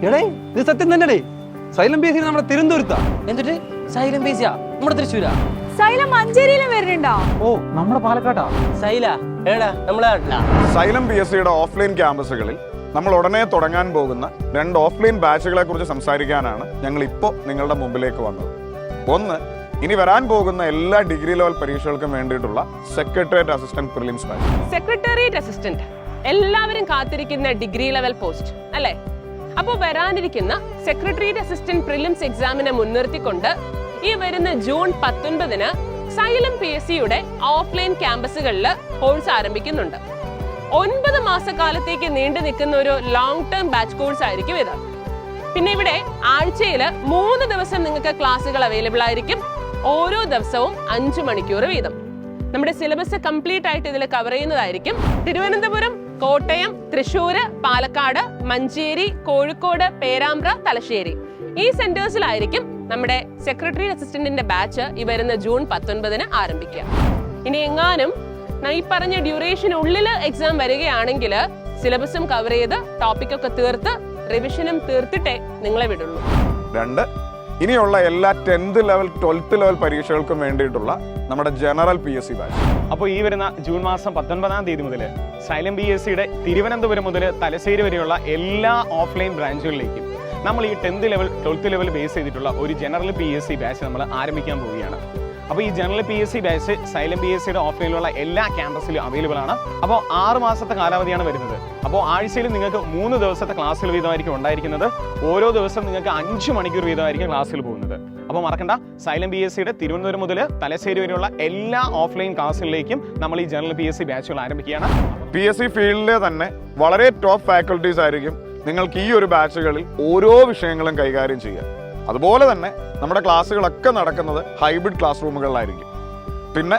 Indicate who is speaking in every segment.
Speaker 1: എടേ ഇത് സത്യം തന്നെടേ. സൈലം പി എസ് സി നമ്മുടെ തിരുവനന്തപുരത്താ.
Speaker 2: എന്നിട്ട് സൈലം പേസിയാ നമ്മുടെ തൃശ്ശൂരാ?
Speaker 3: സൈലം മഞ്ചേരിയിലും വരുന്നുണ്ടോ?
Speaker 1: ഓ നമ്മുടെ പാലക്കാട്ടാ.
Speaker 2: സൈല ഏടാ നമ്മളെ നാട്ടിലാ?
Speaker 4: സൈലം പി എസ് സിയുടെ ഓഫ്ലൈൻ ക്യാമ്പസുകളിൽ നമ്മൾ ഉടനെ തുടങ്ങാൻ പോകുന്ന 2 ഓഫ്ലൈൻ ബാച്ചുകളെ കുറിച്ച് സംസാരിക്കാനാണ് ഞങ്ങൾ ഇപ്പോൾ നിങ്ങളുടെ മുമ്പിലേക്ക് വന്നത്. ഒന്ന്, ഇനി വരാൻ പോകുന്ന എല്ലാ ഡിഗ്രി ലെവൽ പരീക്ഷകൾക്കും വേണ്ടിയിട്ടുള്ള secretariat assistant prelims batch.
Speaker 5: Secretariat assistant എല്ലാവരും കാത്തിരിക്കുന്ന ഡിഗ്രി ലെവൽ പോസ്റ്റ് അല്ലേ? അപ്പോൾ വരാനിരിക്കുന്ന സെക്രട്ടേറിയറ്റ് അസിസ്റ്റന്റ് പ്രിലിംസ് എക്സാമിനെ മുൻനിർത്തിക്കൊണ്ട് ഈ വരുന്ന ജൂൺ 19-ന് സൈലം പി എസ് സിയുടെ ഓഫ്ലൈൻ ക്യാമ്പസുകളിൽ കോഴ്സ് ആരംഭിക്കുന്നുണ്ട്. 9 മാസക്കാലത്തേക്ക് നീണ്ടു നിൽക്കുന്ന ഒരു ലോങ് ടേം ബാച്ച് കോഴ്സ് ആയിരിക്കും ഇത്. പിന്നെ ഇവിടെ ആഴ്ചയിൽ 3 ദിവസം നിങ്ങൾക്ക് ക്ലാസ്സുകൾ അവൈലബിൾ ആയിരിക്കും. ഓരോ ദിവസവും 5 മണിക്കൂർ വീതം. നമ്മുടെ സിലബസ് കംപ്ലീറ്റ് ആയിട്ട് ഇതിൽ കവർ ചെയ്യുന്നതായിരിക്കും. തിരുവനന്തപുരം, കോട്ടയം, തൃശ്ശൂര്, പാലക്കാട്, മഞ്ചേരി, കോഴിക്കോട്, പേരാമ്പ്ര, തലശ്ശേരി ഈ സെന്റേഴ്സിലായിരിക്കും നമ്മുടെ സെക്രട്ടറി അസിസ്റ്റന്റിന്റെ ബാച്ച് ഈ വരുന്ന ജൂൺ 19-ന് ആരംഭിക്കുക. ഇനി എങ്ങാനും ഈ പറഞ്ഞ ഡ്യൂറേഷനുള്ളിൽ എക്സാം വരികയാണെങ്കിൽ സിലബസും കവർ ചെയ്ത് ടോപ്പിക്കൊക്കെ തീർത്ത് റിവിഷനും തീർത്തിട്ടേ നിങ്ങളെ വിടുള്ളൂ.
Speaker 4: 2, ഇനിയുള്ള എല്ലാ 10th ലെവൽ 12th ലെവൽ പരീക്ഷകൾക്കും വേണ്ടിയിട്ടുള്ള നമ്മുടെ general P S C batch.
Speaker 6: അപ്പോൾ ഈ വരുന്ന ജൂൺ മാസം 19-ാം തീയതി മുതൽ സൈലം പി എസ് സിയുടെ തിരുവനന്തപുരം മുതൽ തലശ്ശേരി വരെയുള്ള എല്ലാ ഓഫ്ലൈൻ ബ്രാഞ്ചുകളിലേക്കും നമ്മൾ ഈ 10th level 12th level base ചെയ്തിട്ടുള്ള ഒരു general P S C batch നമ്മൾ ആരംഭിക്കാൻ പോവുകയാണ്. അപ്പോൾ ഈ general P S C batch xylem P S സിയുടെ ഓഫ്ലൈനിലുള്ള എല്ലാ ക്യാമ്പസിലും അവൈലബിൾ ആണ്. അപ്പോൾ 6 മാസത്തെ കാലാവധിയാണ് വരുന്നത്. അപ്പോൾ ആഴ്ചയിൽ നിങ്ങൾക്ക് 3 ദിവസത്തെ ക്ലാസ്സുകൾ വീതമായിരിക്കും ഉണ്ടായിരിക്കുന്നത്. ഓരോ ദിവസം നിങ്ങൾക്ക് 5 മണിക്കൂർ വീതമായിരിക്കും ക്ലാസ്സുകൾ പോകുന്നത്. അപ്പോൾ മറക്കണ്ട, സൈലം പി എസ് സിയുടെ തിരുവനന്തപുരം മുതൽ തലശ്ശേരി വരെയുള്ള എല്ലാ ഓഫ്ലൈൻ ക്ലാസ്സുകളിലേക്കും നമ്മൾ ഈ ജനറൽ പി എസ് സി ബാച്ചുകൾ ആരംഭിക്കുകയാണ്.
Speaker 4: പി എസ് സി ഫീൽഡിലെ തന്നെ വളരെ ടോപ്പ് ഫാക്കൽറ്റീസ് ആയിരിക്കും നിങ്ങൾക്ക് ഈ ഒരു ബാച്ചുകളിൽ ഓരോ വിഷയങ്ങളും കൈകാര്യം ചെയ്യുക. അതുപോലെ തന്നെ നമ്മുടെ ക്ലാസ്സുകളൊക്കെ നടക്കുന്നത് ഹൈബ്രിഡ് ക്ലാസ് റൂമുകളിലായിരിക്കും. പിന്നെ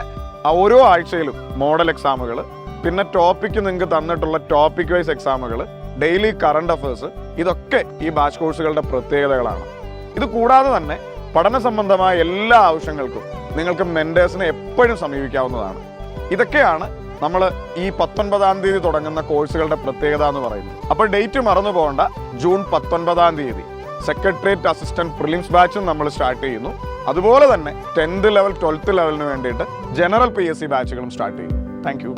Speaker 4: ഓരോ ആഴ്ചയിലും മോഡൽ എക്സാമുകൾ, പിന്നെ ടോപ്പിക്ക് നിങ്ങൾക്ക് തന്നിട്ടുള്ള ടോപ്പിക് വൈസ് എക്സാമുകൾ, ഡെയിലി കറണ്ട് അഫയേഴ്സ്, ഇതൊക്കെ ഈ ബാച്ച് കോഴ്സുകളുടെ പ്രത്യേകതകളാണ്. ഇത് കൂടാതെ തന്നെ പഠന സംബന്ധമായ എല്ലാ ആവശ്യങ്ങൾക്കും നിങ്ങൾക്ക് മെന്റേഴ്സിനെ എപ്പോഴും സമീപിക്കാവുന്നതാണ്. ഇതൊക്കെയാണ് നമ്മൾ ഈ 19-ാം തീയതി തുടങ്ങുന്ന കോഴ്സുകളുടെ പ്രത്യേകത എന്ന് പറയുന്നത്. അപ്പോൾ ഡേറ്റ് മറന്നു പോകേണ്ട, ജൂൺ 19-ാം തീയതി സെക്രട്ടേറിയറ്റ് അസിസ്റ്റന്റ് പ്രിലിംസ് ബാച്ചും നമ്മൾ സ്റ്റാർട്ട് ചെയ്യുന്നു. അതുപോലെ തന്നെ 10th ലെവൽ 12th ലെവലിന് വേണ്ടിയിട്ട് ജനറൽ പി എസ് സി ബാച്ചുകളും സ്റ്റാർട്ട് ചെയ്യുന്നു. Thank U.